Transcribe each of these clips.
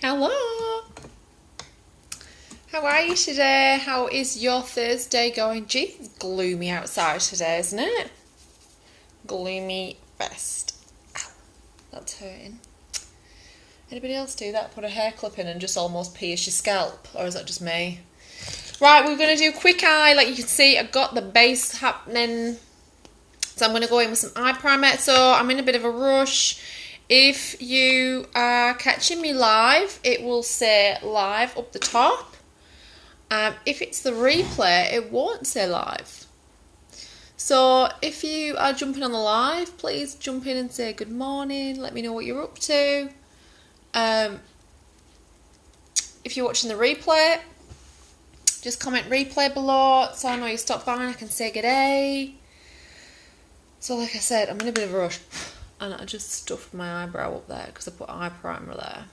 Hello. How are you today? How is your Thursday going? Gee, it's gloomy outside today, isn't it? Gloomy fest. Ow, that's hurting. Anybody else do that? Put a hair clip in and just almost pierce your scalp? Or is that just me? Right, we're going to do quick eye. Like you can see, I've got the base happening. So I'm going to go in with some eye primer. So I'm in a bit of a rush. If you are catching me live, it will say live up the top. If it's the replay, it won't say live. So if you are jumping on the live, please jump in and say good morning. Let me know what you're up to. If you're watching the replay, just comment replay below so I know you stopped by and I can say good day. So like I said, I'm in a bit of a rush. And I just stuffed my eyebrow up there because I put eye primer there.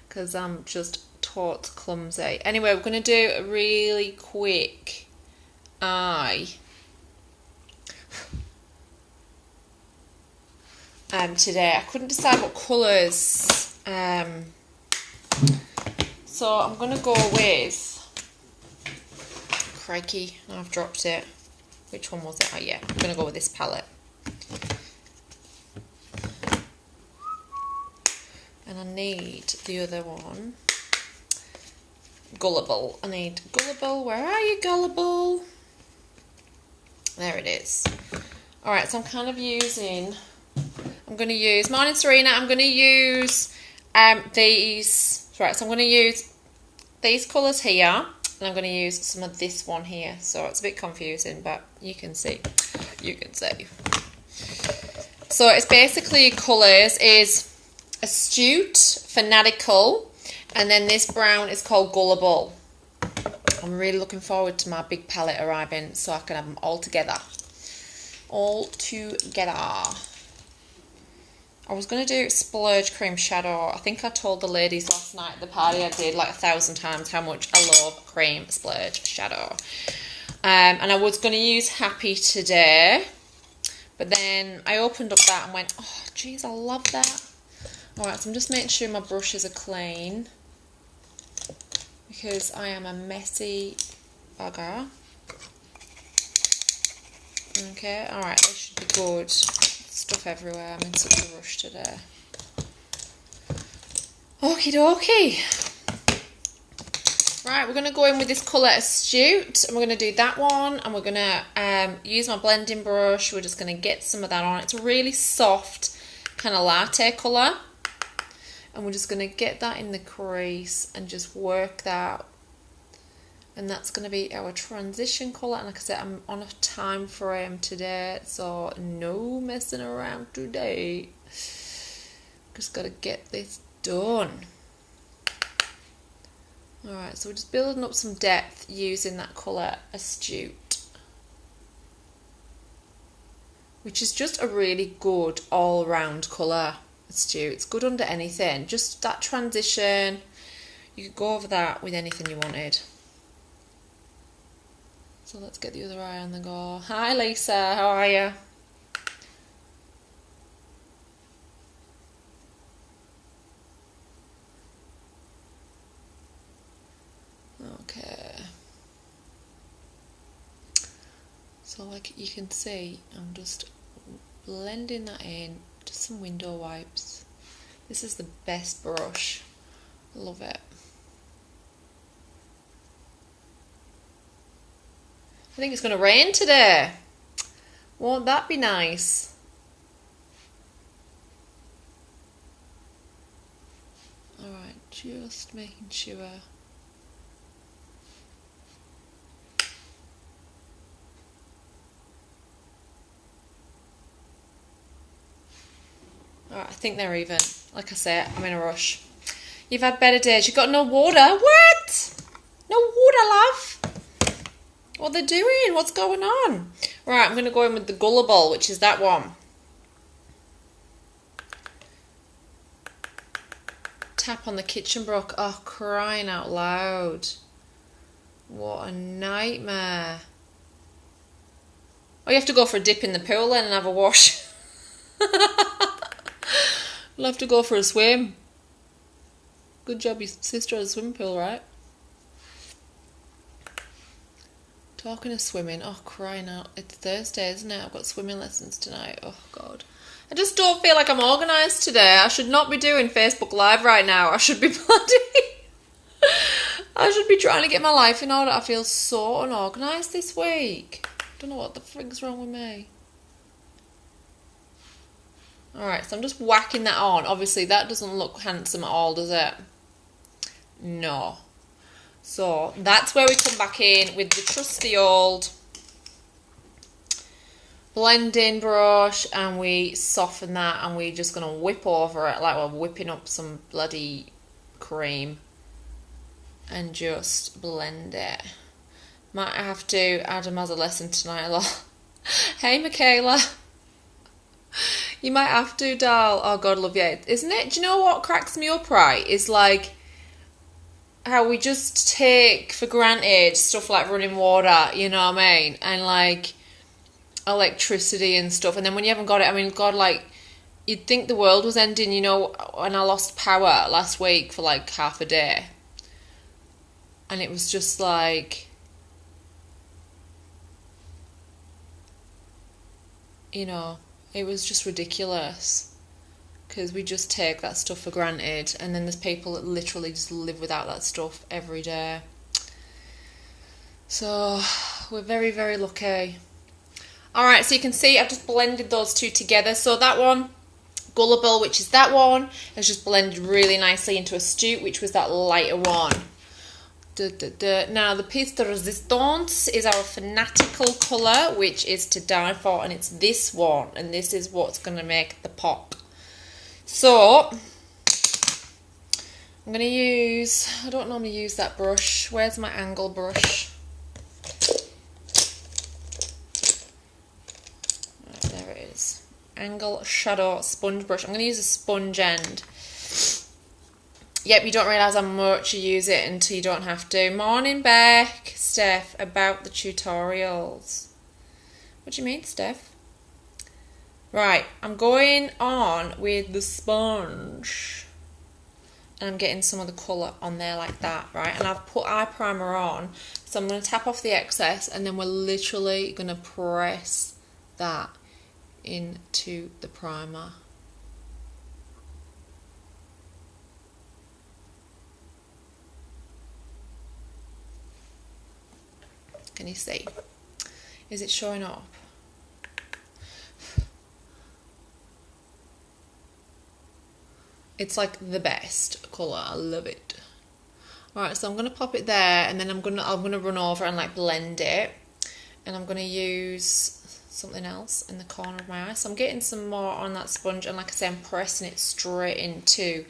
Because I'm just taut clumsy. Anyway, we're going to do a really quick eye. Today. I couldn't decide what colours. So I'm going to go with... Crikey, I've dropped it. Which one was it? Oh yeah, I'm going to go with this palette. And I need the other one. Gullible. I need Gullible. Where are you, Gullible? There it is. Alright, so I'm kind of using... I'm going to use... Morning, Serena. I'm going to use these... Right, so I'm going to use these colours here. And I'm going to use some of this one here. So it's a bit confusing, but you can see. You can see. So it's basically colours is... Astute, Fanatical, and then this brown is called Gullible. I'm really looking forward to my big palette arriving so I can have them all together. All together. I was going to do Splurge Cream Shadow. I think I told the ladies last night at the party I did like 1,000 times how much I love Cream Splurge Shadow. And I was going to use Happy today, but then I opened up that and went, oh jeez, I love that. Alright, so I'm just making sure my brushes are clean because I am a messy bugger. Okay, alright, they should be good. Stuff everywhere, I'm in such a rush today. Okie dokie. Right, we're going to go in with this colour Astute and we're going to do that one and we're going to use my blending brush. We're just going to get some of that on. It's a really soft kind of latte colour. And we're just going to get that in the crease and just work that. And that's going to be our transition colour. And like I said, I'm on a time frame today, so no messing around today. Just got to get this done. Alright, so we're just building up some depth using that colour Astute. Which is just a really good all-round colour. Astute. It's good under anything. Just that transition. You could go over that with anything you wanted. So let's get the other eye on the go. Hi Lisa, how are you? Okay. So like you can see, I'm just blending that in. Just some window wipes. This is the best brush. Love it. I think it's going to rain today. Won't that be nice? Alright, just making sure. Alright, I think they're even. Like I said, I'm in a rush. You've had better days. You've got no water. What? No water, love. What are they doing? What's going on? Right, I'm going to go in with the Gullible, which is that one. Tap on the kitchen brook. Oh, crying out loud. What a nightmare. Oh, you have to go for a dip in the pool then and have a wash. We'll have to go for a swim. Good job your sister has a swimming pool, right? Talking of swimming, oh crying out, it's Thursday, isn't it? I've got swimming lessons tonight, oh God. I just don't feel like I'm organised today. I should not be doing Facebook Live right now. I should be I should be trying to get my life in order. I feel so unorganised this week. Don't know what the frig's wrong with me. Alright, so I'm just whacking that on. Obviously that doesn't look handsome at all, does it? No. So that's where we come back in with the trusty old blending brush, and we soften that, and we're just going to whip over it like we're whipping up some bloody cream and just blend it. Might have to Adam has a lesson tonight a lot. Hey Michaela. You might have to, doll. Oh God, love you. Isn't it? Do you know what cracks me up, right? Is like how we just take for granted stuff like running water, you know what I mean? And like electricity and stuff. And then when you haven't got it, I mean, God, like you'd think the world was ending, you know, when I lost power last week for like half a day. And it was just like, you know, it was just ridiculous. Because we just take that stuff for granted, and then there's people that literally just live without that stuff every day. So we're very, very lucky. Alright, so you can see I've just blended those two together. So that one, Gullible, which is that one, has just blended really nicely into Astute, which was that lighter one. Now the piece de resistance is our Fanatical colour, which is to die for, and it's this one, and this is what's going to make the pop. So, I'm going to use, I don't normally use that brush. Where's my angle brush? Right, there it is. Angle Shadow Sponge Brush. I'm going to use a sponge end. Yep, you don't realise how much you use it until you don't have to. Morning, Beck. Steph, about the tutorials. What do you mean, Steph? Right, I'm going on with the sponge, and I'm getting some of the colour on there like that, right? And I've put eye primer on, so I'm going to tap off the excess, and then we're literally going to press that into the primer. Can you see? Is it showing up? It's like the best colour. I love it. Alright, so I'm gonna pop it there, and then I'm gonna run over and like blend it, and I'm gonna use something else in the corner of my eye. So I'm getting some more on that sponge, and like I say, I'm pressing it straight into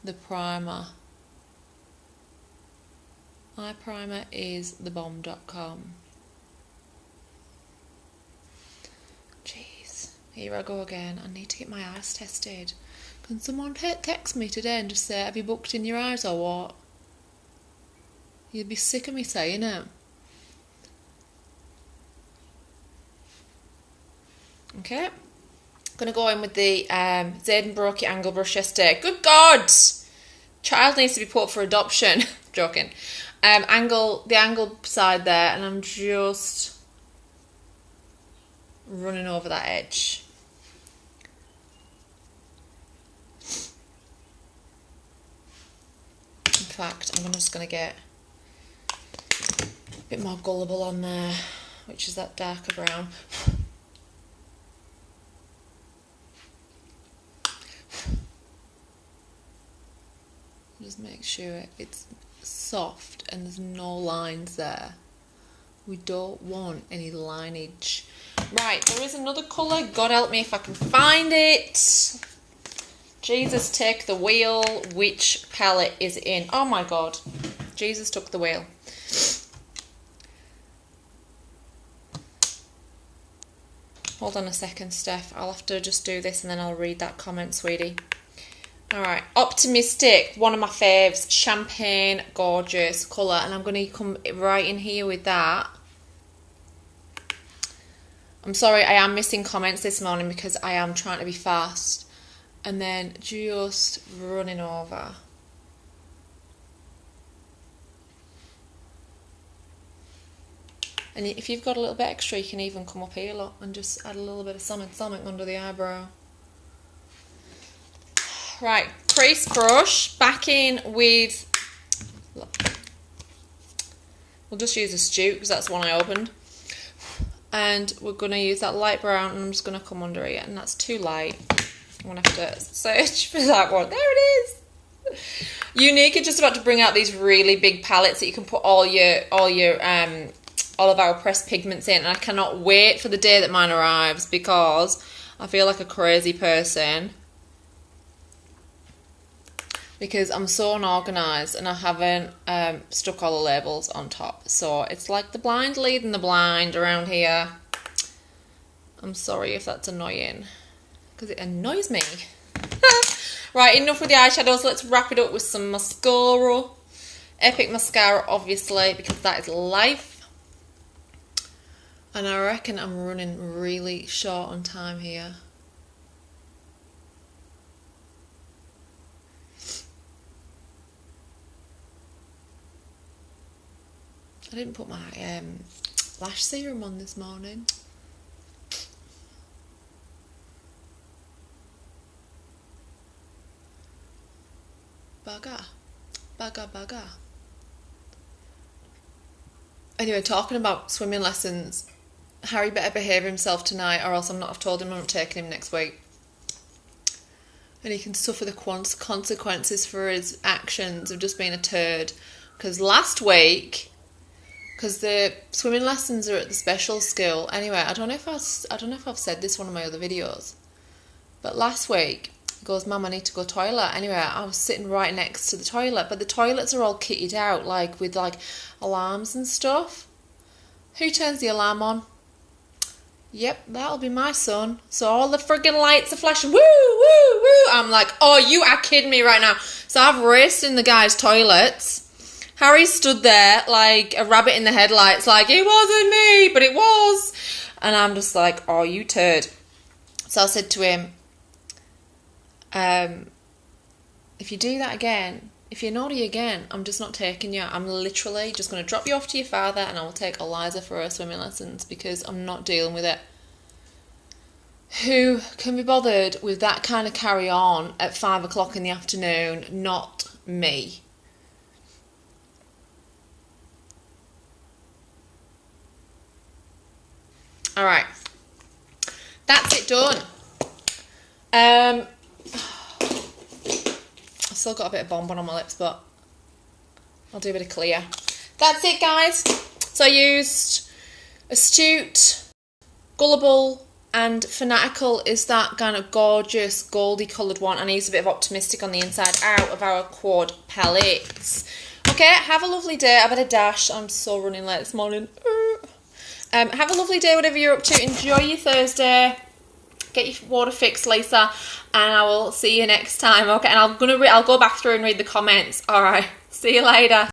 the primer. My primer is thebomb.com. Jeez, here I go again. I need to get my eyes tested. Can someone text me today and just say, have you booked in your eyes or what? You'd be sick of me saying it. Okay. I'm going to go in with the Zayden broke it angle brush yesterday. Good God! Child needs to be put up for adoption. Joking. The angle side there, and I'm just running over that edge. In fact, I'm just going to get a bit more Gullible on there, which is that darker brown. Just make sure it's soft and there's no lines there. We don't want any lineage. Right, there is another colour. God help me if I can find it. Jesus, take the wheel. Which palette is it in? Oh my God. Jesus took the wheel. Hold on a second, Steph. I'll have to just do this and then I'll read that comment, sweetie. Alright, Optimistic, one of my faves. Champagne, gorgeous colour. And I'm going to come right in here with that. I'm sorry, I am missing comments this morning because I am trying to be fast. And then just running over. And if you've got a little bit extra, you can even come up here, look, and just add a little bit of something under the eyebrow. Right, crease brush, back in with, look, we'll just use Astute because that's the one I opened. And we're going to use that light brown, and I'm just going to come under it, and that's too light. I'm going to have to search for that one. There it is. Unique are just about to bring out these really big palettes that you can put all of our pressed pigments in, and I cannot wait for the day that mine arrives because I feel like a crazy person because I'm so unorganised and I haven't stuck all the labels on top. So it's like the blind leading the blind around here. I'm sorry if that's annoying because it annoys me. Right, enough with the eyeshadows. Let's wrap it up with some mascara. Epic Mascara, obviously, because that is life. And I reckon I'm running really short on time here. I didn't put my lash serum on this morning. Bugger. Anyway, talking about swimming lessons, Harry better behave himself tonight or else I've told him I'm not taking him next week. And he can suffer the consequences for his actions of just being a turd. Because last week, because the swimming lessons are at the special school. Anyway, I don't know if I've said this in one of my other videos, but last week he goes, "Mum, I need to go toilet." Anyway, I was sitting right next to the toilet, but the toilets are all kitted out, like with like alarms and stuff. Who turns the alarm on? Yep, that'll be my son. So all the friggin' lights are flashing. Woo, woo, woo. I'm like, oh, you are kidding me right now. So I've raced in the guys' toilets. Harry stood there like a rabbit in the headlights, like, it wasn't me, but it was. And I'm just like, oh, you turd. So I said to him, if you do that again, if you're naughty again, I'm just not taking you. I'm literally just going to drop you off to your father and I will take Eliza for her swimming lessons because I'm not dealing with it. Who can be bothered with that kind of carry on at 5 o'clock in the afternoon? Not me. Alright, that's it done. I've still got a bit of bonbon on my lips, but I'll do a bit of clear. That's it, guys. So I used Astute, Gullible, and Fanatical is that kind of gorgeous goldy coloured one. And I used a bit of Optimistic on the inside out of our quad palettes. Okay, have a lovely day. I've had a dash. I'm so running late this morning. Have a lovely day, whatever you're up to. Enjoy your Thursday. Get your water fixed, Lisa, and I will see you next time. Okay, and I'll go back through and read the comments. All right, see you later.